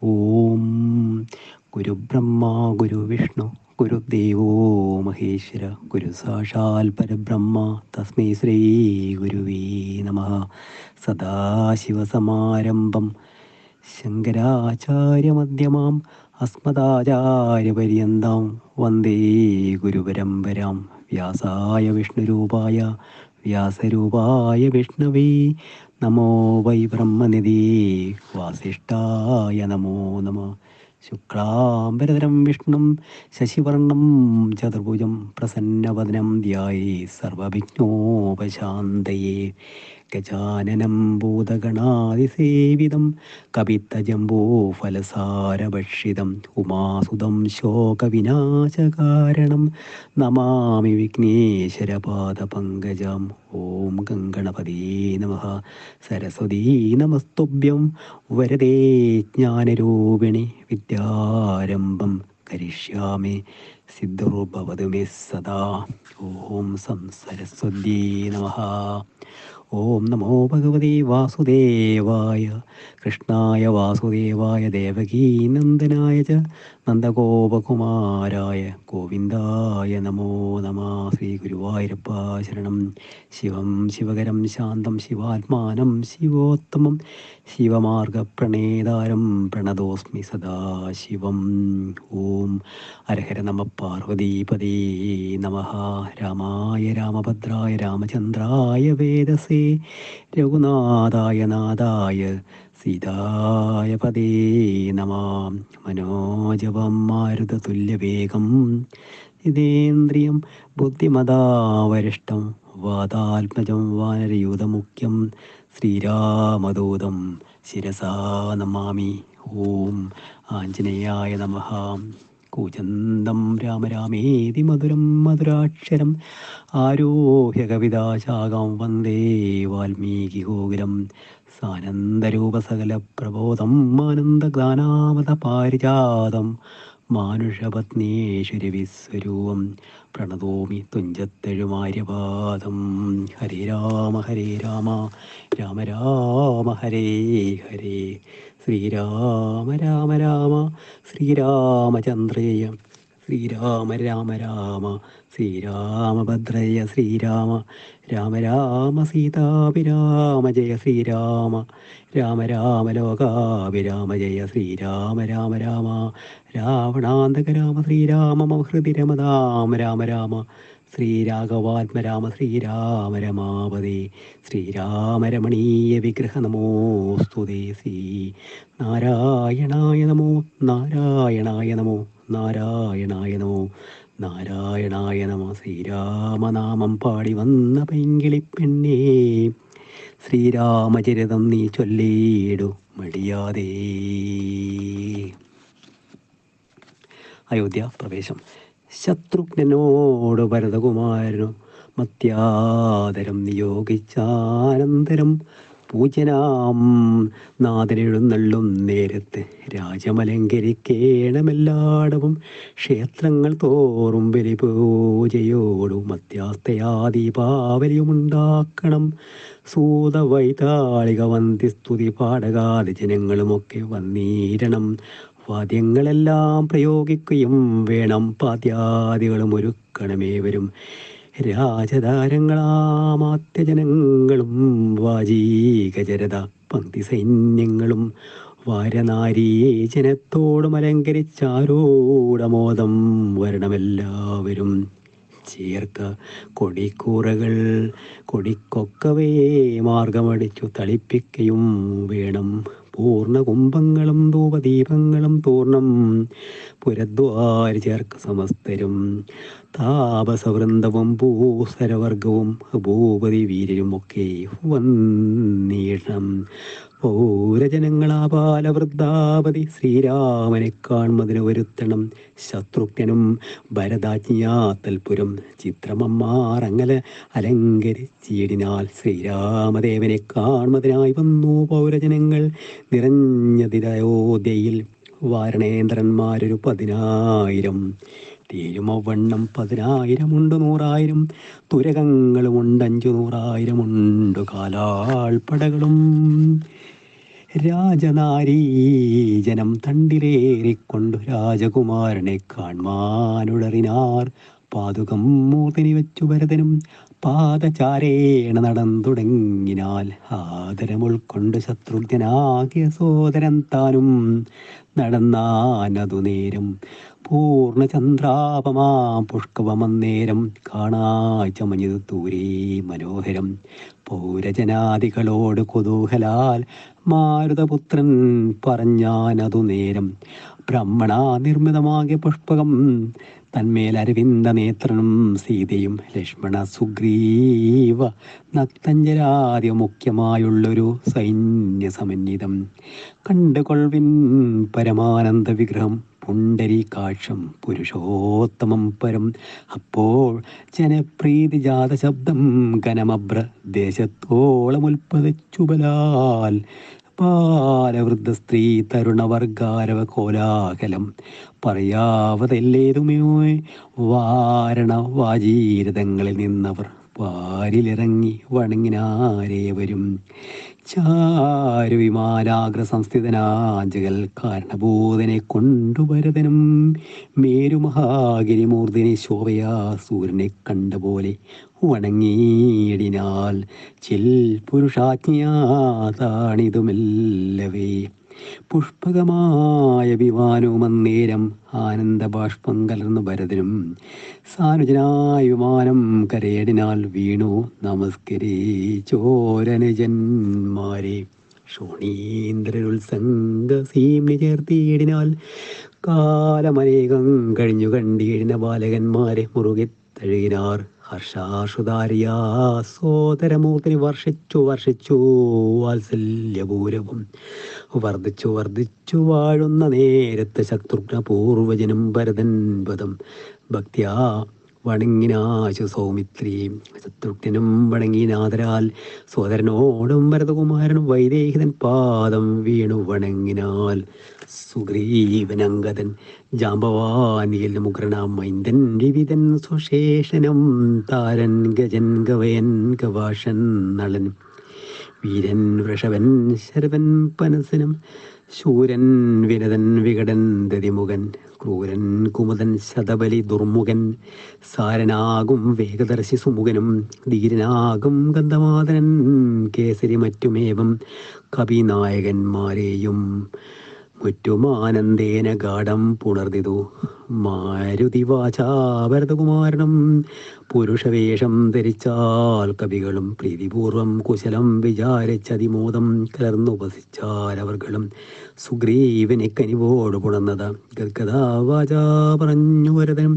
ഓം ഗുരുബ്രഹ്മ ഗുരുവിഷ്ണു ഗുരുദേവോ മഹേശ്വര ഗുരു സാക്ഷാൽ പരബ്രഹ്മ തസ്മൈ ശ്രീ ഗുരുവേ നമഃ. സദാശിവസമാരംഭം ശങ്കരാചാര്യമധ്യമാം അസ്മദാചാര്യപര്യന്താം വന്ദേ ഗുരുപരമ്പരാം. വ്യാസായ വിഷ്ണുരൂപായ വ്യാസരൂപായ വിഷ്ണവേ നമോ വൈ ബ്രഹ്മനിധി വാസിഷ്ഠായ നമോ നമഃ. ശുക്ലാംബരധരം വിഷ്ണും ശശിവർണം ചതുർഭുജം പ്രസന്നവദനം ധ്യായേ സർവവിഘ്നോപശാന്തയേ. ഗജാനനം ഭൂതഗണാതിസേവിതം കപിത്തജംബൂഫലസാരഭക്ഷിതം ഉമാസുതം ശോകവിനാശകാരണം നമാമി വിഘ്നേശ്വരപാദപങ്കജം. ഓം ഗംഗണപതേ നമഃ. സരസ്വതീ നമസ്തുഭ്യം വരദേ ജ്ഞാനരൂപിണി വിദ്യാരംഭം കരിഷ്യാമി സിദ്ധുർഭവതു മേ സദാ. ഓം സം സരസ്വത്യേ നമഃ. ഓം നമോ ഭഗവതേ വാസുദേവായ കൃഷ്ണായ വാസുദേവായ ദേവകീനന്ദനായ ച നന്ദഗോപകുമാരായ ഗോവിന്ദായ നമോ നമഃ. ശ്രീ ഗുരുവായൂരപ്പ ശരണം. ശിവം ശിവകരം ശാന്തം ശിവാത്മാനം ശിവോത്തമം ശിവമാർഗപ്രണേതാരം പ്രണതോസ്മി സദാശിവം. ഓം ഹരഹര നമ പാർവതീപതേ നമഃ. രാമായ രാമഭദ്രായ രാമചന്ദ്രായ വേദസേ രഘുനാഥായ നാഥായ സീതായ പദേ നമഃ. മനോജവം മാരുതതുല്യവേഗം ജിതേന്ദ്രിയം ബുദ്ധിമതാവരിഷ്ടം വാതാത്മജം വാനരയൂഥമുഖ്യം ശ്രീരാമദൂതം ശിരസാ നമാമി. ഓം ആഞ്ജനേയായ നമഃ. കൂജന്തം രാമ രാമേതി മധുരം മധുരാക്ഷരം ആരോഹ്യ കവിതാശാഖാം വന്ദേ വാൽമീകിഗോകുലം. സാനന്ദരൂപസകല പ്രബോധം ആനന്ദഗാനാമത പാരിജാതം മാനുഷപത്നീശ്വരി വിശ്വരൂപം പ്രണതോമി തുഞ്ചത്തെഴുമാര്യപാദം. ഹരേ രാമ രാമ രാമ ഹരേ ഹരേ. ശ്രീരാമ രാമ രാമ ശ്രീരാമചന്ദ്രേയ ശ്രീരാമ രാമ രാമ ശ്രീരാമഭദ്രയ ശ്രീരാമ രാമ രാമ സീതാഭിരാമ ജയ ശ്രീരാമ രാമ രാമ ലോകാഭിരാമ ജയ ശ്രീരാമ രാമ രാമ രാവണാന്തക രാമ ശ്രീരാമ മമ ഹൃദി രമതാം രാമ രാമ ശ്രീരാഘവാത്മരാമ ശ്രീരാമ രമാപദേ ശ്രീരാമരമണീയ വിഗ്രഹ നമോസ്തുതേ. ശ്രീ നാരായണായ നമോ നാരായണായ നമോ നാരായണായ നമോ നാരായണായ നമ. ശ്രീരാമനാമം പാടി വന്ന പെങ്കിളിപ്പെണ്ണേ ശ്രീരാമചരിതം നീ ചൊല്ലിയിടു മടിയാതെ. അയോധ്യ പ്രവേശം. ശത്രുഘ്നോട് ഭരതകുമാരനു മത്യാദരം നിയോഗിച്ചാനന്തരം പൂജനാം നാഥനെഴുന്നള്ളും നേരത്ത് രാജമലങ്കരിക്കേണമെല്ലാടവും ക്ഷേത്രങ്ങൾ തോറും ബലിപൂജയോടും മധ്യാസ്തയാ ദീപാവലിയുമുണ്ടാക്കണം. സൂതവൈതാളിക വന്ദിസ്തുതി പാടകാതി ജനങ്ങളുമൊക്കെ വന്നീരണം. വാദ്യങ്ങളെല്ലാം പ്രയോഗിക്കുകയും വേണം. പാദ്യാദികളും ഒരുക്കണമേവരും രാജധാരങ്ങളാമാത്യജനങ്ങളും വാജീകചരത പങ്ക്തി സൈന്യങ്ങളും വാരനാരീജനത്തോടും അലങ്കരിച്ചാരൂഢമോദം വരണമെല്ലാവരും. ചേർക്ക കൊടിക്കൂറകൾ കൊടിക്കൊക്കവേ മാർഗമടിച്ചു തളിപ്പിക്കയും വേണം. പൂർണ്ണ കുംഭങ്ങളും ധൂപദീപങ്ങളും പൂർണ്ണം പുരദ്വാരി ചേർക്ക സമസ്തരും. താപസവൃന്ദവും ഭൂസരവർഗവും ഭൂപതി വീരരും ഒക്കെ വന്നീണം. പൗരജനങ്ങളാപാലവൃദ്ധാപതി ശ്രീരാമനെ കാൺമതിന് വരുത്തണം. ശത്രുഘ്നും ഭരതാജ്ഞാത്തൽപുരം ചിത്രമമ്മാറങ്ങല അലങ്കരിച്ചിടിനാൽ ശ്രീരാമദേവനെ കാൺമതിനായി വന്നു പൗരജനങ്ങൾ നിറഞ്ഞതിരയോധ്യയിൽ. വാരണേന്ദ്രന്മാരൊരു 10,000 തേരുമവണ്ണം 10,000 ഉണ്ട്. 100,000 തുരകങ്ങളുമുണ്ട്. 500,000 ഉണ്ട് കാലാൾപ്പടകളും. രാജനാരീജനം തണ്ടിലേറിക്കൊണ്ടു രാജകുമാരനെ കാൺമാനുടറിനാർ. പാതുകം മൂർത്തിനി വെച്ചു ഭരതനും പാദചാരേണ നടന്നുടങ്ങിനാൽ. ആദരമുൾക്കൊണ്ട് ശത്രുഘ്നാകിയ സോദരൻ താനും നടന്നാനതു നേരം. പൂർണ്ണചന്ദ്രാപമാം പുഷ്കവമന്നേരം കാണായി ചമഞ്ഞതു ദൂരേ മനോഹരം. പൗരജനാദികളോട് കുതൂഹലാൽ മാരുതപുത്രൻ പറഞ്ഞാനതു നേരം. ബ്രഹ്മണ നിർമ്മിതമാകിയ പുഷ്പകം തന്മേൽ അരവിന്ദ നേത്രനും സീതയും ലക്ഷ്മണ സുഗ്രീവ നക്തഞ്ജരാദ്യ മുഖ്യമായുള്ളൊരു സൈന്യസമന്വിതം. കണ്ടുകൊൾവിൻ പരമാനന്ദ വിഗ്രഹം പുണ്ടരീകാക്ഷം പുരുഷോത്തമം പരം. അപ്പോൾ ജനപ്രീതിജാത ശബ്ദം ഘനമഭ്ര ദേശത്തോളമുൽപ്പതിച്ചു ബലാൽ. ബാലവൃദ്ധ സ്ത്രീ തരുണവർഗാരവ കോലാഹലം പറയാവതല്ലേതുമേ. വാരണ വാജീരഥങ്ങളിൽ നിന്നവർ പാരിലിറങ്ങി വണങ്ങിനാരേവരും. ചാരുവിമാനാഗ്ര സംസ്ഥിതനാജകൽ കാരണഭൂതനെ കൊണ്ടു ഭരതനും മേരുമഹാഗിരിമൂർത്തിനി ശോഭയാ സൂര്യനെ കണ്ട പോലെ വണങ്ങിയിടിനാൽ. ചിൽ പുരുഷാജ്ഞാതാണിതുമെല്ലവേ. പുഷ്പകമായ വിമാനവുമന്നേരം ആനന്ദബാഷ്പം കലർന്നു ഭരതനും സാനുജനായ വിമാനം കരയടിനാൽ വീണു നമസ്കരിച്ചോരനുജന്മാരെ. ശോണീന്ദ്രരുത്സംഗസീമ്നി ചേർത്തിയിടിനാൽ കാലമനേകം കഴിഞ്ഞു കണ്ടിടിന ബാലകന്മാരെ മുറുകെ തഴുകിനാർ. ഹർഷാശ്രുതാരിയാ സോദരമൂർത്തിനി വർഷിച്ചു വാത്സല്യപൂരവും വർദ്ധിച്ചു വാഴുന്ന നേരത്തെ ശത്രുഘ്ന പൂർവജനും ഭരതൻ പദം ഭക്തിയാ വണങ്ങിനാശു സൗമിത്രി. ശത്രുഘ്നും വണങ്ങിനാദരാൽ സോദരനോടും ഭരതകുമാരനും വൈദേഹിതൻ പാദം വീണു വണങ്ങിനാൽ. സുഗ്രീവനങ്കതൻ ജാമ്പവാനിയിൽ മുഗ്രനാം മൈന്ദൻ വിവിധൻ സുശേഷനം താരൻ ഗജൻ ഗവയൻ ഗവാഷൻ നളൻ വീരൻ വൃഷഭൻ ശരവൻ പനസനം ശൂരൻ വിനതൻ വികടൻ ദതിമുഖൻ ക്രൂരൻ കുമുദൻ ശതബലി ദുർമുഖൻ സാരനാകും വേഗദർശി സുമുഖനും ധീരനാകും ഗന്ധമാതനൻ കേസരി മറ്റുമേവം കവിനായകന്മാരെയും മുറ്റുമാനന്ദേന ഗാഠം പുണർദിതു. മാരുതിവാചാ ഭരതകുമാരനും പുരുഷവേഷം ധരിച്ചാൽ കവികളും പ്രീതിപൂർവം കുശലം വിചാരിച്ചതിമോദം കലർന്നുപസിച്ചാലവർകളും. സുഗ്രീവനെ കനിവോട് പുണർന്നത് ഗദ്ഗദാവാചാ പറഞ്ഞു ഭരതനും.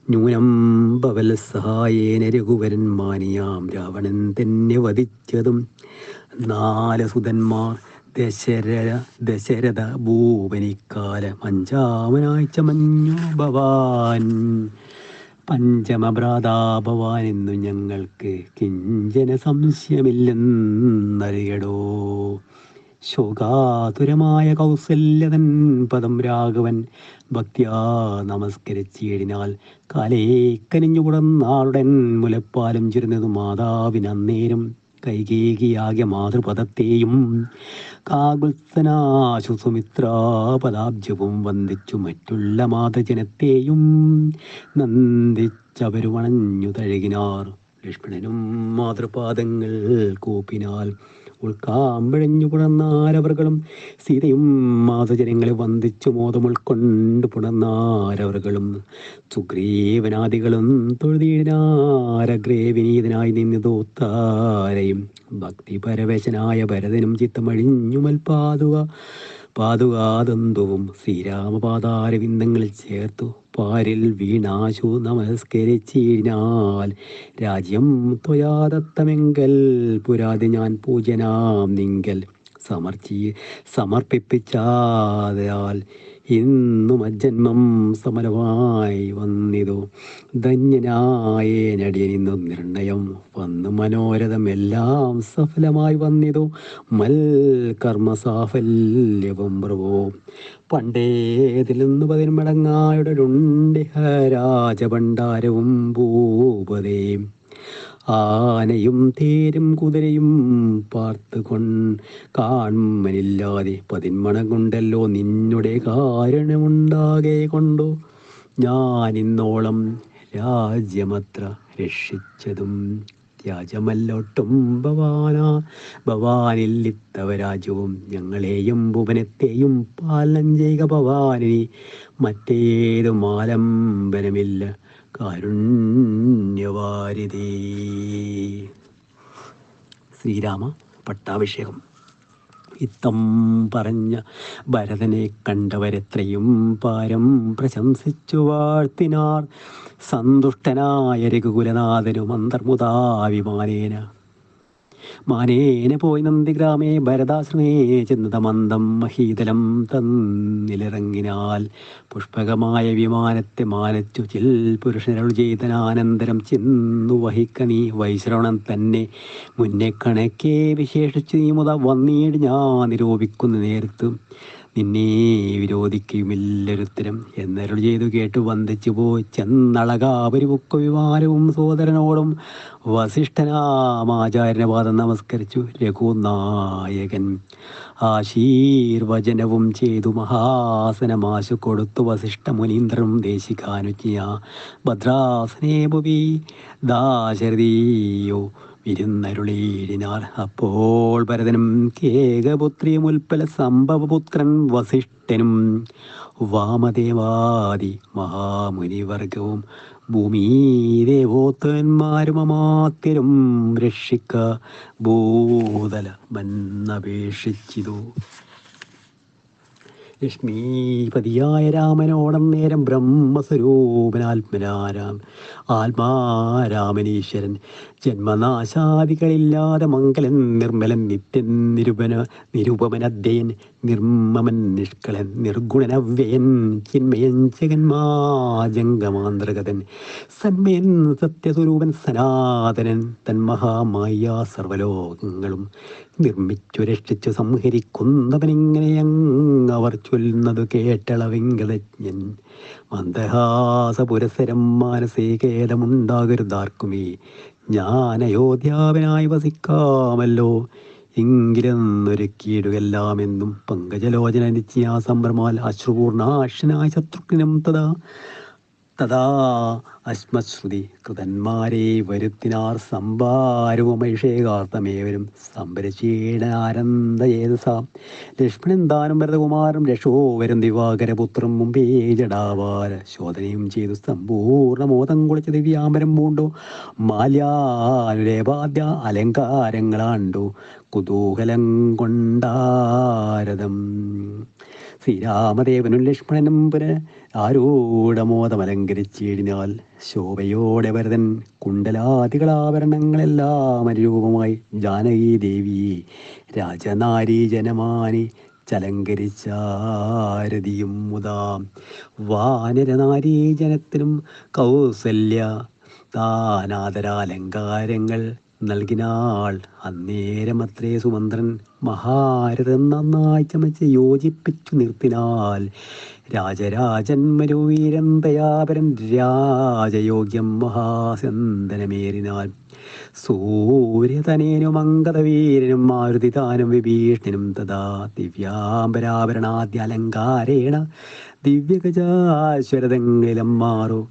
ന്യൂനം ഭവൽ സഹായേന രഘുവരൻ മാനിയാം രാവണൻ തന്നെ വധിച്ചതും. 4 സുതന്മാർ ദശരഥ ഭൂപനിക്കാലം 5-ാമനായി ചമഞ്ഞു ഭവാൻ. പഞ്ചമഭ്രാതാ ഭവാൻ എന്നു ഞങ്ങൾക്ക് കിഞ്ചന സംശയമില്ലെന്നറിയടോ. ശോകാതുരമായ കൗസല്യതൻ പദം രാഘവൻ ഭക്തിയാ നമസ്കരിച്ചിടിനാൽ. കാലേ കനിഞ്ഞു പുടർന്നാളുടൻ മുലപ്പാലും ചുരുന്നതു മാതാവിനന്നേരം. കൈകേകിയാകിയ മാതൃപദത്തെയും കാകുത്സനാശു സുമിത്രാപദാബ്ജവും വന്ദിച്ചു മറ്റുള്ള മാതജനത്തെയും നന്ദിച്ചവരു വണഞ്ഞു തഴുകിനാർ. ലക്ഷ്മണനും മാതൃപാദങ്ങൾ കൂപ്പിനാൽ ഉൾക്കാമ്പഴഞ്ഞു പുണർന്നാരവர்களுം. സീതയും മാതജനങ്ങളെ വന്ദിച്ചു മോദം ഉൾക്കൊണ്ട് പുണർന്നാരവர்களுം. സുഗ്രീവനാദികളും തൊഴുതിയിടാരഗ്രേ വിനീതനായി നിന്നിതോത്താരയും. ഭക്തിപരവശനായ ഭരതനും ചിത്തമഴിഞ്ഞുമൽ പാതുകാതന്തുവും ശ്രീരാമപാദാരവിന്ദങ്ങളിൽ ചേർത്തു പാരിൽ വീണാശു നമസ്കരിച്ചിനാൽ. രാജ്യം ത്വയാദത്തമെങ്കൽ പുരാതി ഞാൻ പൂജനാം നിങ്കൽ സമർപ്പിച്ചാൽ ഇന്നും അജന്മം സമരമായി വന്നിതു. ധന്യനായേനടിയനിന്നു നിർണയം വന്നു മനോരഥം എല്ലാം സഫലമായി വന്നിതു. മൽ കർമ്മസാഫല്യവും പ്രഭോ പണ്ടേതിലൊന്നു 10 മടങ്ങായുടരുണ്ടിഹ രാജഭണ്ഡാരവും ഭൂപതേ. ആനയും തേരും കുതിരയും കാണുമനില്ലാതെ പതിന്മണം കൊണ്ടല്ലോ നിന്നുടെ കാരണമുണ്ടാകെ കൊണ്ടോ ഞാനിന്നോളം രാജ്യമത്ര രക്ഷിച്ചതും വ്യാജമല്ലൊട്ടും ഭവാനില്ലിത്തവ രാജ്യവും ഞങ്ങളെയും ഭുവനത്തെയും പാലനം ചെയ്യുക ഭവാനി മറ്റേതും ആലംബനമില്ല കാരുണ്യവാരിധി. ശ്രീരാമ പട്ടാഭിഷേകം. ഇത്തം പറഞ്ഞ ഭരതനെ കണ്ടവരെത്രയും പാരം പ്രശംസിച്ചു വാഴ്ത്തിനാർ. സന്തുഷ്ടനായ രഘുകുലനാഥനും അന്തർമുദാവിമാനേന പോയി നന്ദിഗ്രാമേ ഭരതാശ്രമേ ചെന്നത് മന്ദം മഹീതലം തന്നിലിറങ്ങിനാൽ പുഷ്പകമായ വിമാനത്തെ മാനച്ചു ചിൽ പുരുഷനരുൾ ചെയ്തനാനന്തരം ചെന്നു വഹിക്ക നീ വൈശ്രവണൻ തന്നെ മുന്നേ കണക്കെ വിശേഷിച്ച് നീ മുത വന്നീട് ഞാൻ നിരൂപിക്കുന്ന നേരത്ത് നിന്നെ വിരോധിക്കുമില്ലൊരുത്തരം എന്നരുൾ ചെയ്തു കേട്ടു വന്ദിച്ചു പോയി ചെന്നളകാപരിമുക്ക വിമാനവും സോദരനോടും വസിഷ്ഠനാമാചാര്യപാദം നമസ്കരിച്ചു രഘുനായകൻ ആശീർവചനവും ചെയ്തു മഹാസനമാശു കൊടുത്തു വസിഷ്ഠ മുനീന്ദ്രനും ദേശിക്കാനുജ്ഞ ഭദ്രാസനേ ഭുവി ദാശരഥിയോ വിരുന്നരുളീടിനാർ. അപ്പോൾ ഭരതനും കേകപുത്രിയും ഉൽപ്പല സംഭവപുത്രൻ വസിഷ്ഠനും വാമദേവാദി മഹാമുനിവർഗവും ഭൂമിദേവോത്തന്മാരും അമാത്യരും രക്ഷിക്ക ഭൂതലമെന്നപേക്ഷിച്ചിതു. ലക്ഷ്മീപതിയായ രാമനോടം നേരം ആത്മാരാമനീശ്വരൻ ജന്മനാശാദികളില്ലാതെ മംഗലൻ നിർമ്മലൻ നിത്യൻ നിരുപമനദ്യയൻ നിർമ്മമൻ നിഷ്കളൻ നിർഗുണനവ്യയൻ ചിന്മയൻ ജഗന്മാജംഗമാന്തർഗതൻ സന്മയൻ സത്യസ്വരൂപൻ സനാതനൻ തന്മഹാമായ സർവലോകങ്ങളും നിർമ്മിച്ചു രക്ഷിച്ചു സംഹരിക്കുന്നവനിങ്ങനെയങ്ങവർ ചൊല്ലുന്നത് കേട്ടളവിങ്കതജ്ഞൻ മന്ദഹാസപുരസരം മാനസേ ഖേദമുണ്ടാകരുതാർക്കുമേ ഞാൻ അയോധ്യാവനായി വസിക്കാമല്ലോ എങ്കിലെന്നൊരുക്കിയിടുകെല്ലാമെന്നും പങ്കജലോചന നിശ്ചയാസംഭ്രമാൽ അശ്രുപൂർണാക്ഷനായ ശത്രുഘ്നം തഥാ അശ്മശ്രുതി കൃതന്മാരെ വരുത്തിനാർ സംഭാരവുമൈഷേകാർത്ഥമേവരും സംഭരശീടനാനന്ദയേതസ ലക്ഷ്മണൻ താനും ഭരതകുമാരും രക്ഷോവരും ദിവാകരപുത്രം മുമ്പേ ജടാവാര ശോധനയും ചെയ്തു സമ്പൂർണ്ണമോദം കുളിച്ച് ദിവ്യാംബരം പൂണ്ടു മാല്യാനുലേപാദ്യ അലങ്കാരങ്ങളാണ്ടു കുതൂഹലം കൊണ്ടാരതം. ശ്രീരാമദേവനും ലക്ഷ്മണനും ആരൂഢമോദമലങ്കരിച്ചിടിനാൽ ശോഭയോടെ ഭരതൻ കുണ്ടലാദികളാഭരണങ്ങളെല്ലാം അനുരൂപമായി ജാനകി ദേവിയെ രാജനാരീജനമാനി ചലങ്കരിച്ചാരതിയും മുതാ വാനരനാരീജനത്തിനും കൗസല്യ താനാദരാലങ്കാരങ്ങൾ നൽകിനാൾ. അന്നേരമത്രേ സുമന്ത്രൻ മഹാരഥം നന്നായി ചമച്ച് യോജിപ്പിച്ചു നിർത്തിനാൽ രാജരാജന്മരുവീരൻ ദയാപരൻ രാജയോഗ്യം മഹാസന്തനമേറിനാൽ സൂര്യതനേനും അങ്കദവീരനും മാരുതിതാനും വിഭീഷണനും തഥാ ദിവ്യാംബരാഭരണാദ്യ അലങ്കാരേണ ദിവ്യഗജാശ്വരതങ്ങളിലും മാറു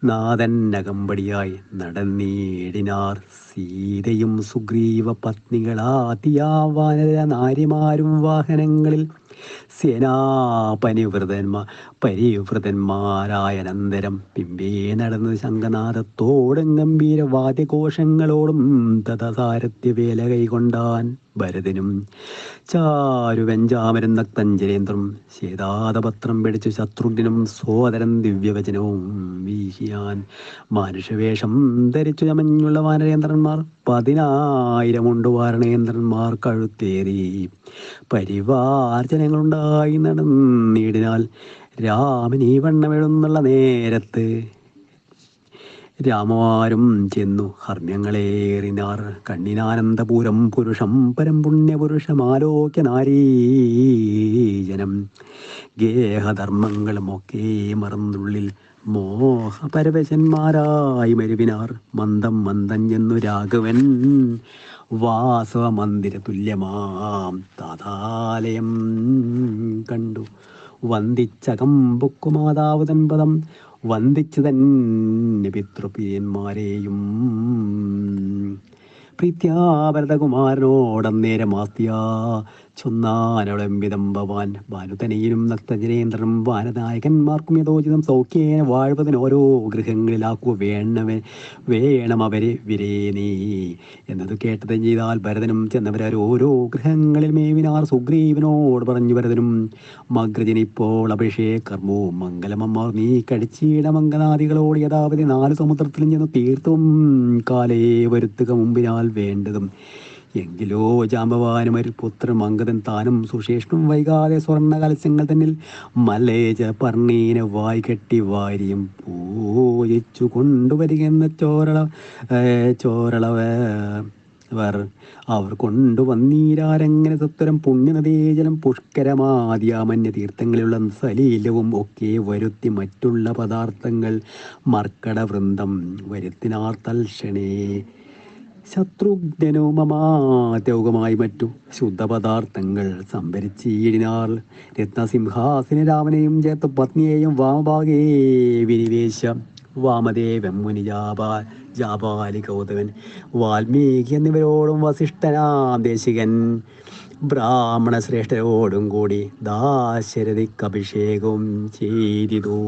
നാഥന്നകമ്പടിയായി നടന്നേടിനാർ. സീതയും സുഗ്രീവ പത്നികളാതിയാ വാനര നാരിമാരും വാഹനങ്ങളിൽ പരിവൃതന്മാരായ അനന്തരം പിമ്പേ നടന്നത് ശംഖനാഥത്തോടും ഗംഭീരവാദ്യഘോഷങ്ങളോടും തഥാസാരഥ്യ വേല കൈകൊണ്ടാൻ ഭരതനും ചാരുവെഞ്ചാമരൻ നക്തഞ്ജരേന്ദ്രം ശ്വേതാതപത്രം പിടിച്ചു ശത്രുഘ്നും സോദരൻ ദിവ്യവചനവും വീശിയാൻ മാനുഷവേഷം ധരിച്ചു ചമഞ്ഞുള്ള വാനരേന്ദ്രന്മാർ 10,000 വാരണേന്ദ്രന്മാർ കഴുത്തേറി പരിവാർജനങ്ങളുണ്ടായി നടന്നിടിനാൽ രാമൻ ഈ വണ്ണമെഴുന്നുള്ള നേരത്ത് രാമവാരും ചെന്നു ഹർമ്മ്യങ്ങളേറിനാർ. കണ്ണിനാനന്ദപൂരം പുരുഷം പരം പുണ്യപുരുഷമാലോക്യ നാരീജനം ഗേഹധർമ്മങ്ങളുമൊക്കെ മറന്നുള്ളിൽ മോഹപരവശന്മാരായി മരുവിനാർ മന്ദം മന്ദം എന്നു രാഘവൻ വാസവ മന്ദിര തുല്യമാം താതാലയം കണ്ടു. വന്ദിച്ചകമ്പുക്കുമാതാവ് തൻപദം വന്ദിച്ചു തന്നെ പിതൃപ്രിയന്മാരെയും. പ്രീത്യാഭരതകുമാരനോടന്നേരമാസ്തിയാ ചൊന്നാനവളംബിതം ഭവാൻ ഭാനുതനയിലും നക്തജനേന്ദ്രനും വാനനായകന്മാർക്കും യഥോചിതം സൗഖ്യേന വാഴ്വതിന് ഓരോ ഗൃഹങ്ങളിലാക്കുക വേണമവരെ വിരേനീ എന്നത് കേട്ടതും ചെയ്താൽ ഭരതനും ചെന്നവരാർ ഓരോ ഗൃഹങ്ങളിൽ മേവിനാർ. സുഗ്രീവനോട് പറഞ്ഞു ഭരതനും മഗ്രജനിപ്പോൾ അഭിഷേക കർമ്മവും മംഗലമമ്മാർ നീ കഴിച്ചീട മംഗലാദികളോട് യഥാവധി 4 സമുദ്രത്തിലും ചെന്ന് തീർത്തും കാലേ വരുത്തുക മുമ്പിനാൽ വേണ്ടതും. എങ്കിലോ ജാമ്പവാനും ഒരു പുത്രൻ അങ്കദൻ താനും സുശേഷനും വൈകാതെ സ്വർണ്ണ കലശങ്ങൾ തന്നിൽ മല്ലേജ പർണീനെ വായി കെട്ടി വാരിയും പൂജിച്ചു കൊണ്ടുവരികെന്ന ചോരളവർ അവർ കൊണ്ടുവന്നീരാരങ്ങനെ സത്വരം പുണ്യനദീജലം പുഷ്കരമാദ്യാമന്യ തീർത്ഥങ്ങളിലുള്ള സലീലവും ഒക്കെ വരുത്തി മറ്റുള്ള പദാർത്ഥങ്ങൾ മർക്കട വൃന്ദം വരുത്തിനാർ തൽക്ഷണേ. ശത്രുഘ്നനുമമാത്യൗകമായി മറ്റു ശുദ്ധപദാർത്ഥങ്ങൾ സംഭരിച്ചീടിനാർ. രത്നസിംഹാസിനി രാമനെയും ചേർത്ത് പത്നിയെയും വാമഭാഗേ വിനിവേശ വാമദേവൻ മുനി ജാപാലി കൗതവൻ വാൽമീകി എന്നിവരോടും വസിഷ്ഠനാം ദേശികൻ ബ്രാഹ്മണ ശ്രേഷ്ഠരോടും കൂടി ദാശരഥിക്ക് അഭിഷേകവും ചെയ്തിതു.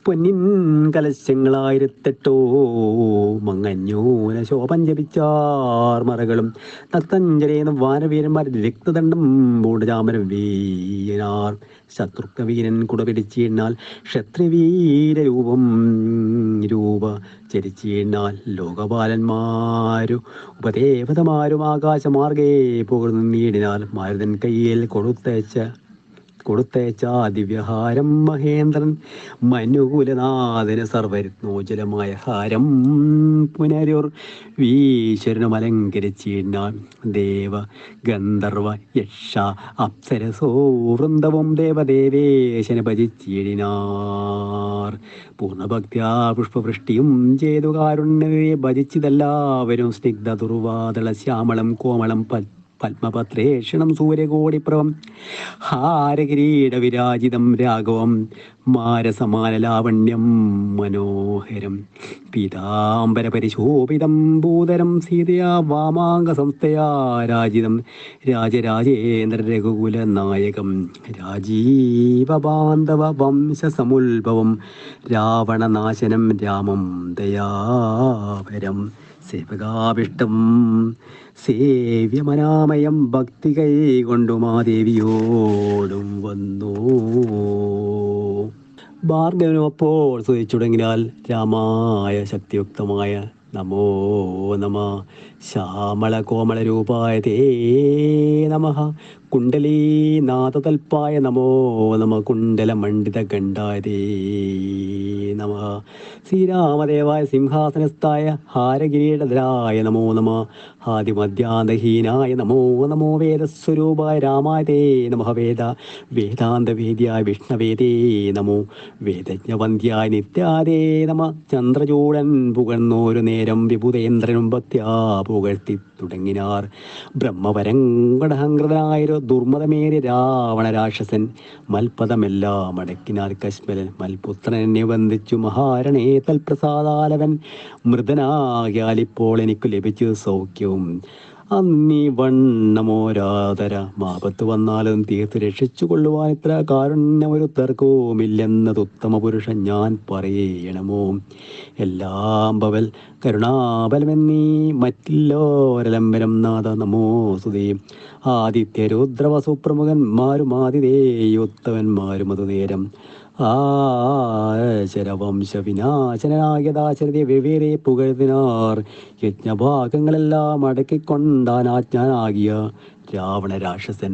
പൊന്നിൻ കലശങ്ങളായിരത്തെട്ടോ മങ്ങഞ്ഞൂന ശോഭം ജപിച്ചാർ മറകളും നക്തഞ്ജലേന്നും വാനവീരന്മാർ രക്തദണ്ഡം പൂണ്ടചാമരം വീയനാർ. ശത്രുഘ്നവീരൻ കുടപിടിച്ചിരുന്നാൽ രൂപ ചരിച്ചിരുന്നാൽ ലോകപാലന്മാരും ഉപദേവതമാരും ആകാശമാർഗേ പുകഴ്ന്നു നീടിനാൽ മാരുതൻ കയ്യിൽ കൊടുത്തയച്ച ദിവ്യഹാരം മഹേന്ദ്രൻ മനുകുലനാഥന് സർവരത്നോജ്വലമായ ഹാരം പുനരൂർ ഈശ്വരനും അലങ്കരിച്ചിരുന്നാൽ ദേവ ഗന്ധർവ യക്ഷ അപ്സരസോ വൃന്ദവും ദേവദേവേശനെ ഭജിച്ചിടിനാർ. പൂർണ്ണഭക്ത്യാ പുഷ്പവൃഷ്ടിയും ചെയ്തു കാരുണ്യതയെ ഭജിച്ചിതെല്ലാവരും സ്നിഗ്ധ ദുർവാദള ശ്യാമളം കോമളം പത്മപത്രേഷണം സൂര്യകോടിപ്രവം ഹാരകിരീട വിരാജിതം രാഘവം മാരസമാന ലാവണ്യം മനോഹരം പീതാംബര പരിശോഭിതം ഭൂതരം സീതയാ വാമാംഗ സംസ്ഥയാ രാജിതം രാജരാജേന്ദ്ര രഘുകുല നായകം രാജീവബാന്ധവ വംശസമുത്ഭവം രാവണനാശനം രാമം ദയാപരം സേവകാഭിഷ്ടം സേവ്യമനാമയം ഭക്തി കൈകൊണ്ടു മാദേവിയോടും വന്നു. ഭാർഗവനും അപ്പോൾ സ്തുതിച്ചുടങ്ങിയാൽ രാമായ ശക്തിയുക്തമായ നമോ നമ ശ്യാമള കോമള രൂപായ തേ നമഃ കുണ്ടലീനാഥതൽപ്പായ നമോ നമ കുണ്ടലമണ്ഡിത ഗണ്ഡായ തേ നമഃ ശ്രീരാമദേവായ സിംഹാസനസ്ഥായ ഹാരകിരീടധരായ നമോ നമ ആദിമധ്യാന്തഹീനായ നമോ നമോ വേദസ്വരൂപായ രാമായ തേ നമഃ വേദാന്തവേദ്യായ വിഷ്ണവേദേ നമോ വേദജ്ഞവന്ധ്യായ നിത്യാദേ നമ ചന്ദ്രചൂടൻ പുകഴ്ന്നോരു നേരം വിഭുതേന്ദ്രനും ഭക്ത്യാ പുകഴ്ത്തി തുടങ്ങിനാർ. ബ്രഹ്മപരങ്കടഹങ്കൃതനായൊരു ദുർമതമേറിയ രാവണ രാക്ഷസൻ മൽപദമെല്ലാം അടക്കിനാർ. കശ്മലൻ മൽപുത്രനെ വന്ദിച്ചു മഹാരണേ തൽപ്രസാദാലവൻ മൃതനാകിയാലിപ്പോൾ എനിക്ക് ലഭിച്ചു സൗഖ്യവും അന്നീ വണ്ണമോരാതര മാപത്ത് വന്നാലും തീർത്ത് രക്ഷിച്ചു കൊള്ളുവാൻ ഇത്ര കാരുണ്യമൊരു തർക്കവുമില്ലെന്നത് ഉത്തമ പുരുഷൻ ഞാൻ പറയണമോ. എല്ലാം ഭവൽ കരുണാബലമെന്നീ മറ്റില്ലോരലംബരം നാഥ നമോ സുതേ. ആദിത്യ രുദ്രവസുപ്രമുഖന്മാരും ആതിഥേയോത്തവന്മാരും അതുനേരം ആശരവംശവിനാശനായതാശരതി വെവ്വേറെ പുകഴ്ത്തിനാർ. യജ്ഞഭാഗങ്ങളെല്ലാം അടക്കിക്കൊണ്ടാനാജ്ഞാനാകിയ രാവണ രാക്ഷസൻ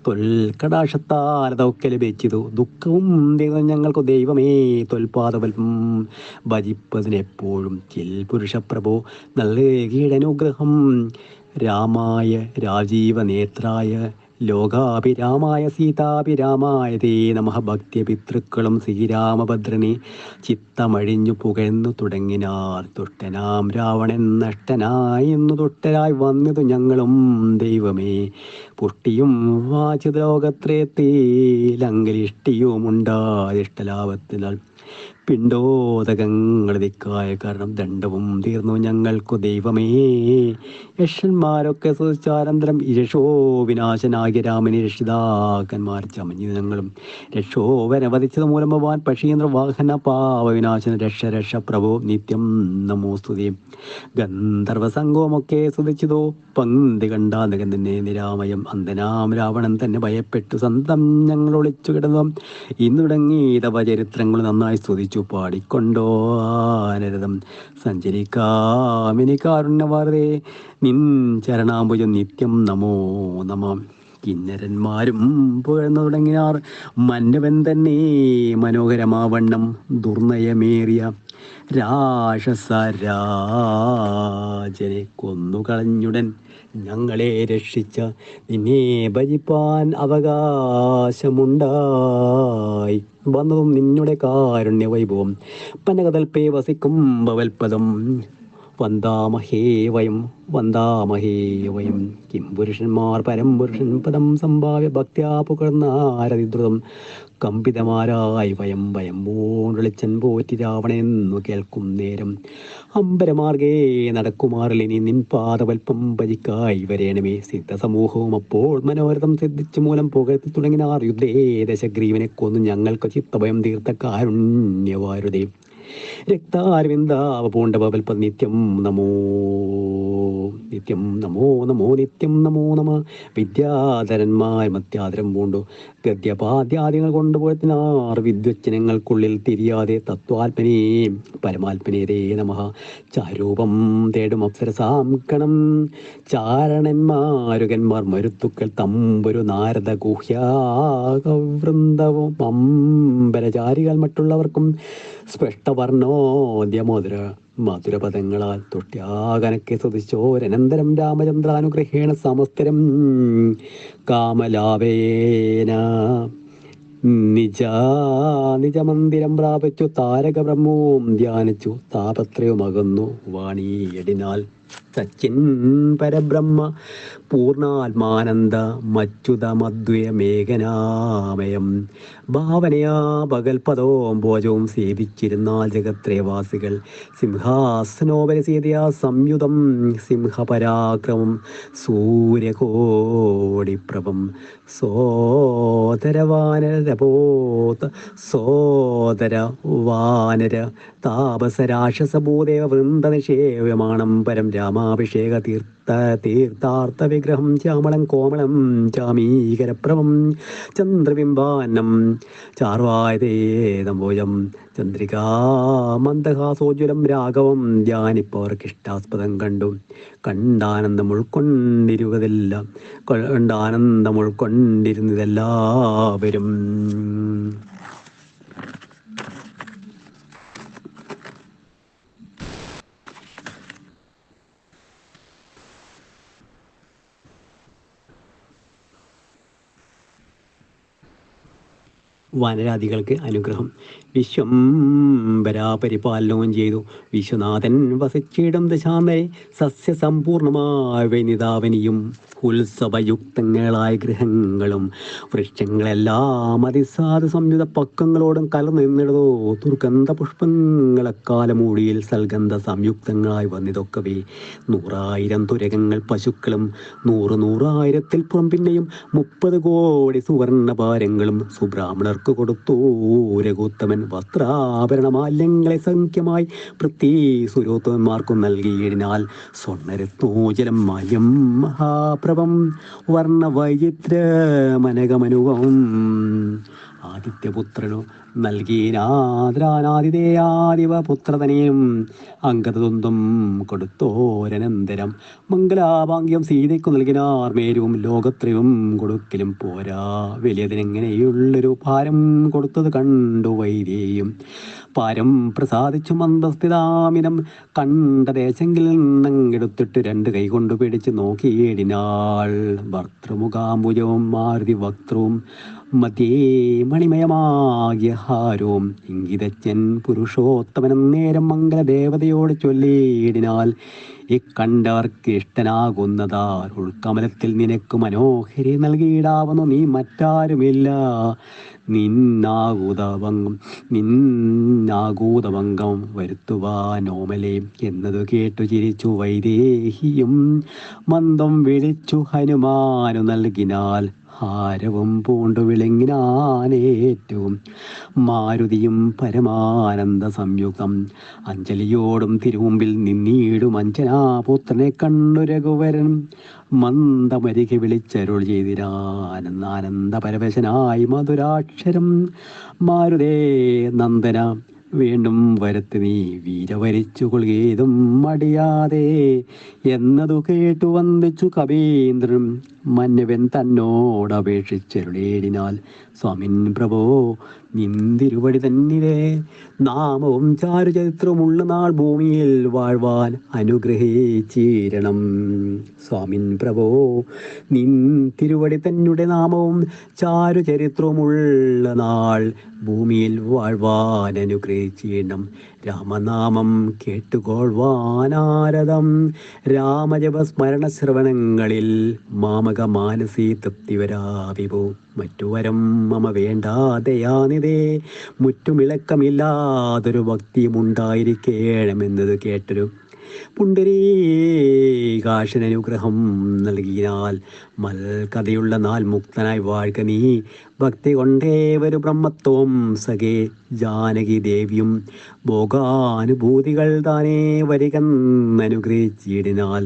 തൊൽക്കടാക്ഷത്താൽ അതൊക്കെ ലഭിച്ചതു. ദുഃഖവും ദൈവം ഞങ്ങൾക്ക് ദൈവമേ തൊൽപാദവൽപ്പം ഭജിപ്പതിനെപ്പോഴും ചിൽ പുരുഷപ്രഭോ നൽകീടനുഗ്രഹം. രാമായ രാജീവനേത്രായ ലോകാഭിരാമായ സീതാഭിരാമായ തേ നമഃ. ഭക്തി പിതൃക്കളും ശ്രീരാമഭദ്രനെ ചിത്തമഴിഞ്ഞു പുകഴ്ന്നു തുടങ്ങിനാർ. ദുഷ്ടനാം രാവണൻ നഷ്ടനായി എന്നു ദുഷ്ടരായി വന്നതു ഞങ്ങളും ദൈവമേ. പുഷ്ടിയും വാചിത ലോകത്രയത്തിലങ്കലിഷ്ടിയും ഉണ്ടായിഷ്ടലാഭത്തിനാൽ പിണ്ടോദകങ്ങൾ ദിക്കായ കാരണം ദണ്ഡവും തീർന്നു ഞങ്ങൾക്കു ദൈവമേ. യക്ഷന്മാരൊക്കെ സുചാരന്തരം ഇരക്ഷോ വിനാശനാകിയ രാമനെ രക്ഷിതാക്കന്മാർ ചമഞ്ഞു ഞങ്ങളും രക്ഷോവനവധിച്ചത് മൂലം ഭവാൻ പക്ഷീന്ദ്ര വാഹന പാവ വിനാശന രക്ഷ രക്ഷ പ്രഭോ നിത്യം നമോസ്തുതി. ഗന്ധർവസംഘവുമൊക്കെ സ്തുതിച്ചതോ പങ്ക്തി കണ്ടാ നികന്നെ നിരാമയം. അന്ധനാം രാവണൻ തന്നെ ഭയപ്പെട്ടു സ്വന്തം ഞങ്ങൾ ഒളിച്ചു കിടന്നു. ഇന്നു തുടങ്ങി തപചരിത്രങ്ങൾ നന്നായി സ്തുതിച്ചു പാടിക്കൊണ്ടോ ആനരതം സഞ്ചരിക്കാമിനി കാരുണ്യവാർത്തേ നിൻ ചരണാംബുജം നിത്യം നമോ നമ. കിന്നരന്മാരും പുകഴ്ന്നു തുടങ്ങിയാർ മന്നവൻ തന്നെ മനോഹരമാവണ്ണം ദുർനയമേറിയ രാക്ഷസരാജനെ കൊന്നുകളഞ്ഞുടൻ ഞങ്ങളെ രക്ഷിച്ച നിന്നെ ഭജിപ്പാൻ അവകാശമുണ്ടായി വന്നതും നിന്നുടെ കാരുണ്യ വൈഭവം. പനകതൽപ്പേ വസിക്കും ഭവൽപദം വന്ദാമഹേ വയം വന്ദാമഹേ വയം. കിം പുരുഷന്മാർ പരംപുരുഷൻ പദം സംഭാവ്യ ഭക്ത്യാ പുകഴ്ന്നാരതിദ്രുതം കമ്പിതമാരായി വയം വയം പൂണ്ടൊളിച്ചൻ പോറ്റി രാവണെന്നു കേൾക്കും നേരം. അമ്പരമാർഗേ നടക്കുമാറിലിനി നിൻ പാദവൽപ്പം ഭജിക്കായി വരേണമേ. സിദ്ധസമൂഹവും അപ്പോൾ മനോരഥം സിദ്ധിച്ചു മൂലം പുകഴ്ത്തി തുടങ്ങിനാർ യുദ്ധേ ദശഗ്രീവനെ കൊന്നു ഞങ്ങൾക്ക് ചിത്തഭയം തീർത്ത കാരുണ്യവാരുതേ. രക്താരവിന്ദാവ പൂണ്ടവൽപ്പ നിത്യം നമോ നിത്യം നമോ നമോ നിത്യം നമോ നമ. വിദ്യാധരന്മാർ മത്യാദരം പൂണ്ടു ഗദ്യപാദ്യാദികൾ കൊണ്ടുപോയത്തിനാർ വിദ്വച്ചനങ്ങൾക്കുള്ളിൽ തിരിയാതെ തത്വാത്മനേ പരമാത്മനേരേ നമഃ. ചാരൂപം തേടും അപ്സരസാം കണം ചാരണന്മാരുകന്മാർ മരുത്തുക്കൾ തമ്പുരു നാരദ ഗുഹ്യാവൃന്ദവും അമ്പരചാരികൾ മറ്റുള്ളവർക്കും സ്പഷ്ടവർണോദ്യമധുര മധുരപദങ്ങളാൽ തുഷ്ട്യാകനക്കെ സ്തുതിച്ചോരനന്തരം രാമചന്ദ്രാനുഗ്രഹേണ സമസ്തരം കാമലാഭേന നിജമന്ദിരം പ്രാപിച്ചു. താരക ബ്രഹ്മവും ധ്യാനിച്ചു താപത്രയുമകന്നു വാണിയടിനാൽ. സച്ചിൻ പരബ്രഹ്മ പൂർണ്ണാത്മാനന്ദ മച്യുതമദ്വയ മേഘനാമയം ഭാവനയാ പകൽപദവും ഭോജവും സേവിച്ചിരുന്നാൽ ജഗത്രേവാസികൾ. സിംഹാസനോപരി സീതയാ സംയുതം സിംഹപരാക്രമം സൂര്യകോടിപ്രഭം സോദര വാനര താപസരാക്ഷസഭൂദേവ വൃന്ദനിഷേവ്യമാണം പരം രാമാഭിഷേക തീർത്ഥാർത്ഥ വിഗ്രഹം ശ്യാമളം കോമളം ചാമീകരപ്രഭം ചന്ദ്രബിംബാനം ചാർവായതേതംബോജം ചന്ദ്രികാ മന്ദഹാസോജ്വലം രാഘവം ധ്യാനിപ്പവർക്കിഷ്ടാസ്പദം കണ്ടു. കണ്ടാനന്ദം ഉൾക്കൊണ്ടിരുന്നതെല്ലാവരും. വനരാദികൾക്ക് അനുഗ്രഹം. വിശ്വംഭരാപരിപാലനവും ചെയ്തു വിശ്വനാഥൻ വസിച്ചിടം ദശാന്തരെ സസ്യസമ്പൂർണമായ വനിതാവനിയും ഉത്സവയുക്തങ്ങളായ ഗൃഹങ്ങളും വൃക്ഷങ്ങളെല്ലാം അതിസാധു സംയുത പക്കങ്ങളോടും കലർന്നു നിന്നിടതോ ദുർഗന്ധ പുഷ്പങ്ങളെക്കാലമൂടിയിൽ സൽഗന്ധ സംയുക്തങ്ങളായി വന്നിതൊക്കവേ 100,000 തുരകങ്ങൾ പശുക്കളും 100,000 പുറം പിന്നെയും 30 കോടി സുവർണഭാരങ്ങളും സുബ്രാഹ്മണർക്ക് കൊടുത്തു. രഘുത്തമൻ വസ്ത്രാഭരണമാല്യങ്ങളെ സംഖ്യമായി പൃഥ്വി സുരോത്തമന്മാർക്കും നൽകിയതിനാൽ സ്വർണ്ണരത്നോജലം മാല്യം മഹാപ്രഭം വർണ്ണവൈചിത്രമനകമനുഭവം ആദിത്യപുത്രനു നൽകിനാദ്രാനാദിതേയാദിവപുത്രതനെയും അംഗതുന്തും കൊടുത്തോരനന്തരം മംഗലാഭാഗ്യം സീതയ്ക്കു നൽകിനാർ. മേരുവും ലോകത്രയും കൊടുക്കലും പോരാ വലിയതിനെങ്ങനെയുള്ളൊരു ഭാരം കൊടുത്തത് കണ്ടു വൈദേയും പാരം പ്രസാദിച്ചു മന്ദസ്ഥിതാമിനം കണ്ട ദേശങ്കിൽ നിന്നെടുത്തിട്ട് രണ്ട് കൈ കൊണ്ട് പിടിച്ച് നോക്കിയിടിനാൾ. ഭർത്തൃമുഖാംബുജവും മാരുതി വക്ത്രവും മധ്യേ മണിമയമാകിയ ഹാരവും ഇംഗിതജ്ഞൻ പുരുഷോത്തമനം നേരം മംഗളദേവതയോട് ചൊല്ലിയിടിനാൽ, ഇക്കണ്ടവർക്ക് ഇഷ്ടനാകുന്നതാർ ഉൾക്കമലത്തിൽ നിനക്ക് മനോഹരി നൽകിയിടാവുന്നു നീ മറ്റാരുമില്ല. നിന്നാകൂതഭംഗം വരുത്തുവാനോമലേ എന്നതു കേട്ടു ചിരിച്ചു വൈദേഹിയും മന്ദം വിളിച്ചു ഹനുമാനു നൽകിനാൽ. ഹാരവും പൂണ്ടു വിളങ്ങിനാനേറ്റവും മാരുതിയും പരമാനന്ദ സംയുക്തം അഞ്ജലിയോടും തിരുമുമ്പിൽ നിന്നീടും അഞ്ജനാപുത്രനെ കണ്ടു രഘുവരൻ മന്ദമരികെ വിളിച്ചരുൾ ചെയ്തിരാനന്ദ പരവശനായി മധുരാക്ഷരം. മാരുതേ നന്ദന വീണ്ടും വരുത്തി നീ വീരവരിച്ചു കൊള്ളുകേതും മടിയാതെ എന്നതു കേട്ടു വന്ദിച്ചു കവീന്ദ്രൻ മന്നവൻ തന്നോടപേക്ഷിച്ചരുളേടിനാൽ. സ്വാമിൻ പ്രഭോ നിന്തിരുവടി തന്നിലെ നാമവും ചാരുചരിത്രമുള്ള നാൾ ഭൂമിയിൽ വാഴ്വാൻ അനുഗ്രഹിച്ചീരണം. സ്വാമിൻ പ്രഭോ നിൻ തിരുവടി തന്നെ നാമവും ചാരുചരിത്രമുള്ള നാൾ ഭൂമിയിൽ വാഴ്വാൻ അനുഗ്രഹിച്ചീരണം. രാമനാമം കേട്ടുകൊള്ളുവാനാരദം രാമജപസ്മരണ ശ്രവണങ്ങളിൽ മാമക മാനസീ തൃപ്തി വരാവിപോ. മറ്റുവരം മമ വേണ്ടാതെയാനിതേ മുറ്റുമിളക്കമില്ലാതൊരു ഭക്തിയുമുണ്ടായിരിക്കേണമെന്നത് കേട്ടൊരു പുണ്ടരീകാശനുഗ്രഹം നൽകിയാൽ മൽകഥയുള്ള നാൾ മുക്തനായി വാഴ്ക നീ. ഭക്തി കൊണ്ടേവരു ബ്രഹ്മത്വം സഖേ ജാനകി ദേവിയും ഭോഗാനുഭൂതികൾ താനേ വരികന്നനുഗ്രഹിച്ചിടിനാൽ.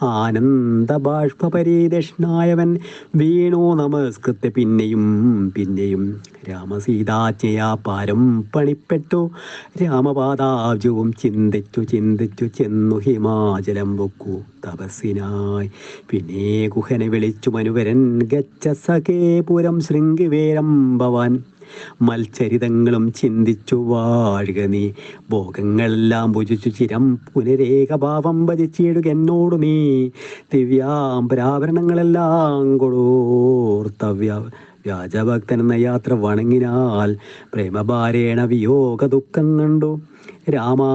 ആനന്ദ ബാഷ്പരിദക്ഷിണായവൻ വീണു നമസ്കൃത്യ പിന്നെയും പിന്നെയും രാമസീതാജ്ഞയാ പാരം പണിപ്പെട്ടു രാമപാദാബ്ജവും ചിന്തിച്ചു ചിന്തിച്ചു ചെന്നു ഹിമാചലം പൊക്കു തപസ്സിനായി. പിന്നെ കുഹനെ വിളിച്ചു മനുവരൻ ഗച്ഛ സഖേ പുരം ശൃംഗിവേരം ഭവാൻ. മത്സരിതങ്ങളും ചിന്തിച്ചു വാഴുക നീ ഭോഗങ്ങളെല്ലാം ഭുജിച്ചു ചിരം പുനരേകഭാവം ഭജിച്ചിടുക എന്നോടു നീ. ദിവ്യാംബരാഭരണങ്ങളെല്ലാം കൊടുത്തവ്യ വ്യാജഭക്തൻ എന്ന യാത്ര വണങ്ങിനാൽ പ്രേമഭാരേണ വിയോഗ ദുഃഖം കണ്ടു രാമാ.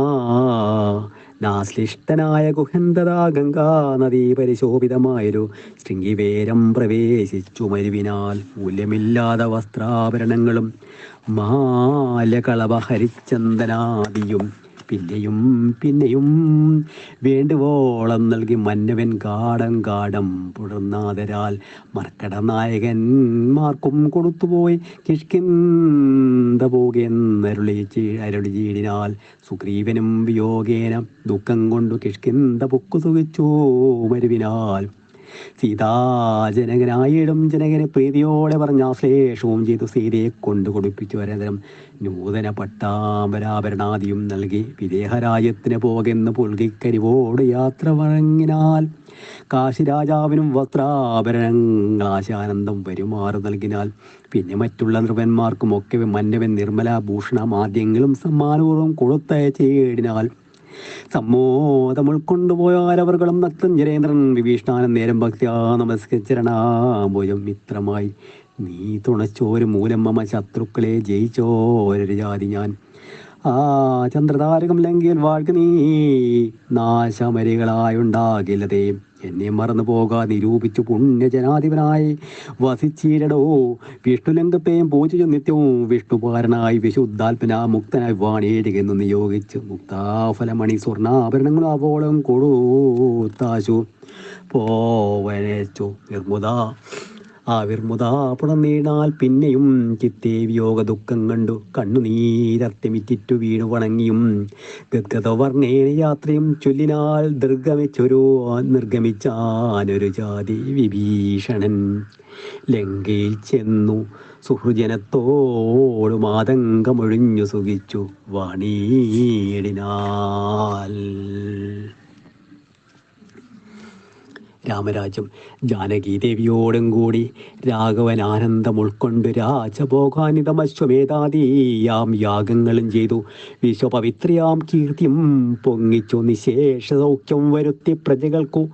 നാശ്ലിഷ്ടനായ ഗുഹന്തതാ ഗംഗാ നദീ പരിശോഭിതമായൊരു ശൃംഗിവേരം പ്രവേശിച്ചു മരുവിനാൽ. മൂല്യമില്ലാത്ത വസ്ത്രാഭരണങ്ങളും മാലകളവ ഹരിച്ചന്ദനാദിയും പിന്നെയും പിന്നെയും വേണ്ടുവോളം നൽകി മന്നവൻ ഗാഠം ഗാഠം പുണർന്നാദരാൽ മർക്കടനായകന്മാർക്കും കൊടുത്തുപോയി കിഷ്കിന്ധ പോകെന്നരുളി ചീടിനാൽ. സുഗ്രീവനും വിയോഗേന ദുഃഖം കൊണ്ടു കിഷ്കിന്ധ പൊക്കു സുഖിച്ചു മരുവിനാൽ. സീതാജനകനായിടും ജനകന് പ്രീതിയോടെ പറഞ്ഞ ആശ്ലേഷവും ചെയ്തു സീതയെ കൊണ്ടു കൊടുപ്പിച്ചു. അനന്തരം നൂതന പട്ടാംബരാഭരണാദിയും നൽകി വിദേഹരാജ്യത്തിന് പോകെന്ന് പുൽകിക്കരിവോട് യാത്ര വഴങ്ങിനാൽ. കാശിരാജാവിനും വസ്ത്രാഭരണങ്ങളാശാനന്ദം വരുമാറു നൽകിനാൽ. പിന്നെ മറ്റുള്ള നൃപന്മാർക്കുമൊക്കെ മന്നവൻ നിർമ്മല ഭൂഷണമാദ്യങ്ങളും സമ്മാനപൂർവ്വം കൊടുത്തയച്ചേടിനാൽ. സമ്മോദം ഉൾക്കൊണ്ടുപോയാൽ അവർകളും നക്തഞ്ജരേന്ദ്രൻ വിഭീഷണാനം നേരം ഭക്തിയാ നമസ്കരിച്ചരണാഭുജം മിത്രമായി. നീ തുണച്ചോരു മൂലം മമ ശത്രുക്കളെ ജയിച്ചോരൊരു ജാതി ഞാൻ. ആ ചന്ദ്രതാരകം ലംഘിയൽ വാഴ്ക നീ നാശമരികളായുണ്ടാകില്ലതേ. എന്നെ മറന്നു പോകാ നിരൂപിച്ചു പുണ്യജനാധിപനായി വസിച്ചിടടോ. വിഷ്ണുലിംഗത്തെയും പൂജിച്ചു നിത്യവും വിഷ്ണുപാരനായി വിശുദ്ധാത്മന മുക്തനായി വാണേടികെന്നു നിയോഗിച്ചു മുക്താഫലമണി സ്വർണ്ണാഭരണങ്ങളും അവോളം കൊടുത്താശു പോവനേച്ചു വിർമുദാപുണർന്നീണാൽ. പിന്നെയും ചിത്തേ വിയോഗ ദുഃഖം കണ്ടു കണ്ണുനീരർത്തിമിറ്റിറ്റു വീണു വണങ്ങിയും ഗദ്ഗതവർണ്ണേന യാത്രയും ചൊല്ലിനാൽ. നിർഗമിച്ചാനൊരു ജാതി വിഭീഷണൻ ലങ്കയിൽ ചെന്നു സുഹൃജനത്തോടു മാതങ്കമൊഴിഞ്ഞു സുഖിച്ചു വാണീടിനാൽ. രാമരാജ്യം ജാനകീദേവിയോടും കൂടി രാഘവൻ ആനന്ദം ഉൾക്കൊണ്ട് രാജഭോഗാനിതമശ്വമേധാദീയാം യാഗങ്ങളും ചെയ്തു. വിശ്വപവിത്രിയാം കീർത്തിയും പൊങ്ങിച്ചു നിശേഷ സൗഖ്യം വരുത്തി പ്രജകൾക്കു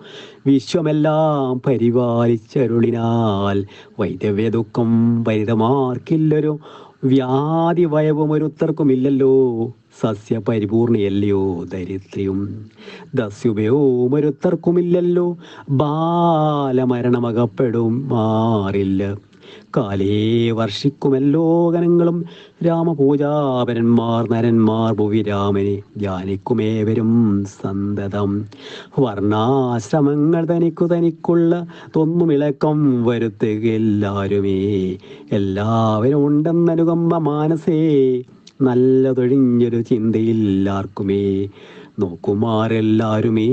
വിശ്വമെല്ലാം പരിപാലിച്ചരുളിനാൽ വൈദവ്യ ദുഃഖം പരിതമാർക്കില്ലൊരു വ്യാധി വയവുമൊരുത്തർക്കുമില്ലല്ലോ. സസ്യപരിപൂർണിയല്ലയോ ദരിദ്രയും ദസ്യുപയോമൊരുത്തർക്കുമില്ലല്ലോ. ബാലമരണമകപ്പെടും മാറില്ല കാലേ വർഷിക്കുമല്ലോ ഗണങ്ങളും. രാമപൂജാപരന്മാർ നരന്മാർ ഭുവി രാമനെ ധ്യാനിക്കുമേവരും സന്തതം. വർണ്ണാശ്രമങ്ങൾ തനിക്കുള്ള തൊന്നുമിളക്കം വരുത്തുകയെല്ലാരുമേ. എല്ലാവരും ഉണ്ടെന്നനുകമ്പ മാനസേ നല്ലതൊഴിഞ്ഞൊരു ചിന്തയില്ലാർക്കുമേ. നോക്കുമാരെല്ലാരുമേ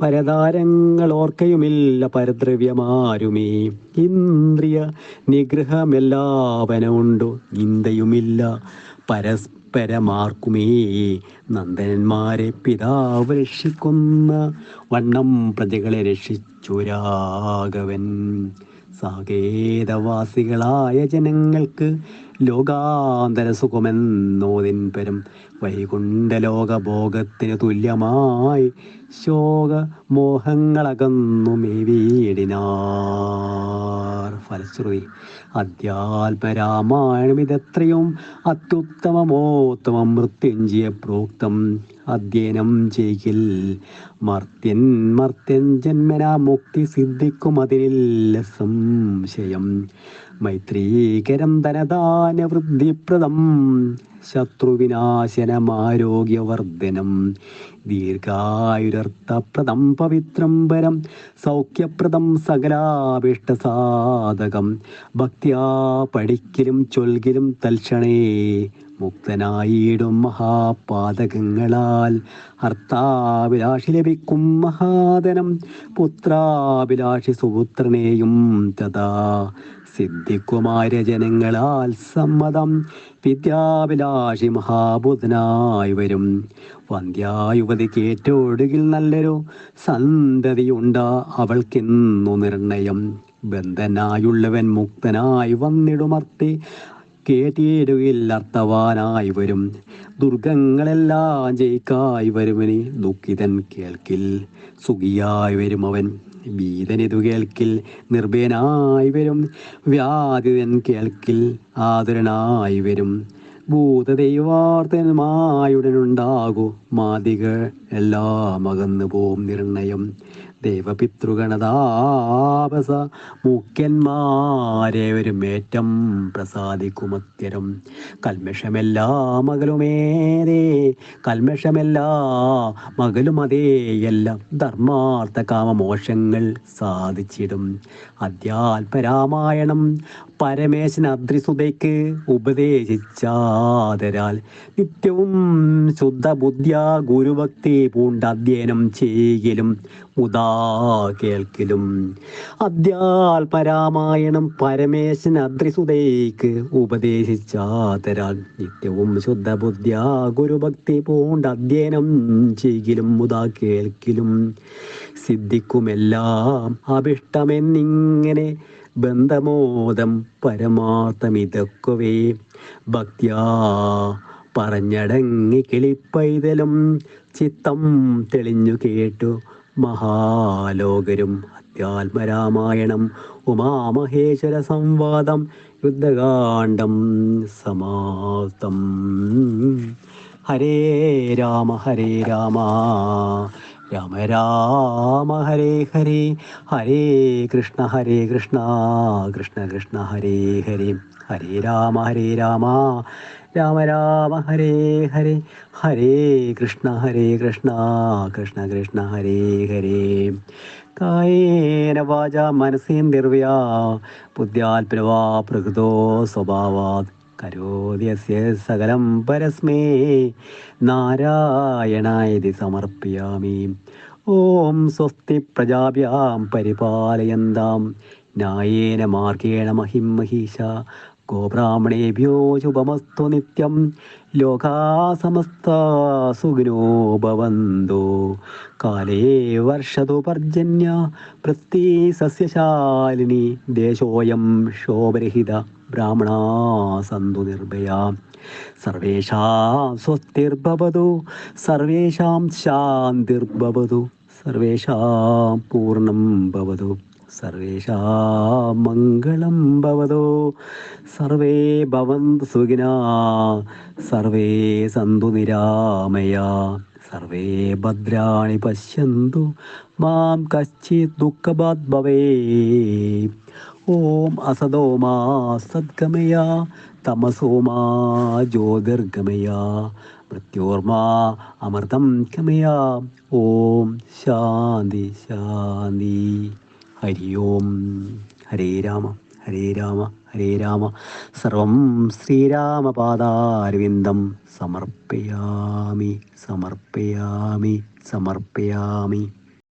പരതാരങ്ങൾ ഓർക്കയുമില്ല പരദ്രവ്യമാരുമേ. ഇന്ദ്രിയ നിഗ്രഹമെല്ലാവനുണ്ടു ചിന്തയുമില്ല പരസ്പരമാർക്കുമേ. നന്ദനന്മാരെ പിതാവ് രക്ഷിക്കുന്ന വണ്ണം പ്രജകളെ രക്ഷിച്ചു രാഘവൻ. സാകേതവാസികളായ ജനങ്ങൾക്ക് ലോകാന്തര സുഖമെന്നോതിൻ പരം വൈകുണ്ഠലോകഭോഗത്തിന് തുല്യമായി ശോകമോഹങ്ങളകന്നു മേവീടിനാർ. ഫലശ്രുതി അധ്യാത്മരാമായണം ഇതെത്രയും അത്യുത്തമമോത്തമം മൃത്യുഞ്ജയ പ്രോക്തം. അധ്യയനം ചെയ്യിൽ മർത്യൻ ജന്മനാ മുക്തി സിദ്ധിക്കും അതിനില്ല സംശയം. മൈത്രീകരം ധനദാന വൃദ്ധിപ്രദം ശത്രുവിനാശനമാരോഗ്യവർദ്ധനം. ദീർഘായുരർത്ഥപ്രദം പവിത്രം പരം സൗഖ്യപ്രദം സകലാഭിഷ്ടസാധകം. ഭക്തിയാ പഠിക്കലും ചൊൽകിലും തൽക്ഷണേ മുക്തനായിടും മഹാപാതകങ്ങളാൽ. അർത്ഥാഭിലാഷി ലഭിക്കും മഹാധനം പുത്രാഭിലാഷി സുപുത്രനെയും തഥാ സിദ്ധിക്കുമായ ജനങ്ങളാൽ സമ്മതം. വിദ്യാഭിലാഷി മഹാബുധനായി വരും വന്ധ്യായുവതി കേട്ടൊടുകിൽ നല്ലൊരു സന്തതിയുണ്ട അവൾക്കെന്നു നിർണയം. ബന്ധനായുള്ളവൻ മുക്തനായി വന്നിടുമർത്തി കേട്ടിടുകിൽ അർത്ഥവാനായി വരും. ദുർഗങ്ങളെല്ലാം ജയിക്കായി വരുമനി ദുഃഖിതൻ കേൾക്കിൽ സുഖിയായി വരും അവൻ. ഭീതനിതു കേൾക്കിൽ നിർഭയനായി വരും. വ്യാധിതൻ കേൾക്കിൽ ആതുരനായി വരും. ഭൂതദൈവാർത്തനുമായുടനുണ്ടാകൂ മാതികൾ എല്ലാം അകന്നു പോം നിർണയം. ദേവപിതൃഗണതാപസ മുഖ്യന്മാരേവരും ഏറ്റം പ്രസാദിക്കുമത്യരം. കൽമഷമെല്ലാ മകളുമേതേ കൽമഷമെല്ലാ മകളുമതേയെല്ലാം ധർമാർത്ഥ കാമമോക്ഷങ്ങൾ സാധിച്ചിടും. അധ്യാത്മരാമായണം പരമേശൻ അദ്രിസുതയ്ക്ക് ഉപദേശിച്ചാതരാൽ നിത്യവും ശുദ്ധ ബുദ്ധ്യാ ഗുരുഭക്തി പൂണ്ട അധ്യയനം ചെയ്യലും മുതാ കേൾക്കലും. അധ്യാത്മരാമായണം പരമേശൻ അദ്രിസുതയ്ക്ക് ഉപദേശിച്ചാതരാൽ നിത്യവും ശുദ്ധ ബുദ്ധ്യാ ഗുരുഭക്തി പൂണ്ട അധ്യയനം ചെയ്യലും മുതാ കേൾക്കലും. സിദ്ധിക്കുമെല്ലാം അഭിഷ്ടമെന്നിങ്ങനെ ബന്ധമോദം പരമാർത്ഥമിതൊക്കവേ. ഭക്തിയാ പറഞ്ഞടങ്ങി കിളിപ്പൈതലും ചിത്തം തെളിഞ്ഞു കേട്ടു മഹാലോകരും. അധ്യാത്മരാമായണം ഉമാമഹേശ്വര സംവാദം യുദ്ധകാണ്ഡം സമാപ്തം. ഹരേ രാമ രാമ രാമ ഹരേ ഹരേ. ഹരേ കൃഷ്ണ കൃഷ്ണ കൃഷ്ണ ഹരേ ഹരേ. ഹരേ രാമ രാമ രാമ ഹരേ ഹരേ. ഹരേ കൃഷ്ണ കൃഷ്ണ കൃഷ്ണ ഹരേ ഹരേ. കായേന വാചാ മനസേന്ദ്രിർവാ ബുദ്ധ്യാത്മനാ പ്രകൃതോ സ്വഭാവാത് കരോതി യസ്യ സകലം പരസ്മൈ നാരായണായേതി സമർപ്പയാമി. ഓം സ്വസ്തി പ്രജാഭ്യാം പരിപാലയന്താം ന്യായേന മാർഗേണ മഹിം മഹീഷാ ഗോബ്രാഹ്മണേഭ്യോ ശുഭമസ്തു നിത്യം. ലോകാ സമസ്ത സുഖിനോ ഭവന്തു. കാലേ വർഷതു പർജന്യ പൃഥ്വീ സസ്യശാലിനി. ദേശോയം ശോഭരഹിത ബ്രാഹ്മണാ സന്തു നിർഭയാ. സർവേഷാം സ്വസ്തിർഭവതു. സർവേഷാം ശാന്തിർഭവതു. സർവേഷാം പൂർണ്ണം ഭവതു. സർവേഷാം മംഗളം ഭവതു. സർവേ ഭവന്തു സുഖിനാ. സർവേ സന്തു നിരാമയാ. സർവേ ഭദ്രാണി പശ്യന്തു മാം കശ്ചിത് ദുഃഖഭാഗ് ഭവേത്. ഓം അസതോ മാ സദ്ഗമയ തമസോ മാ ജ്യോതിർഗമയ മൃത്യോർമാ അമൃതം ഗമയ. ഓം ശാന്തി ശാന്തി. ഹരി ഓം. ഹരേ രാമ ഹരേ രാമ ഹരേ രാമ. സർവം ശ്രീരാമപാദാരവിന്ദം സമർപ്പയാമി സമർപ്പയാമി സമർപ്പയാമി.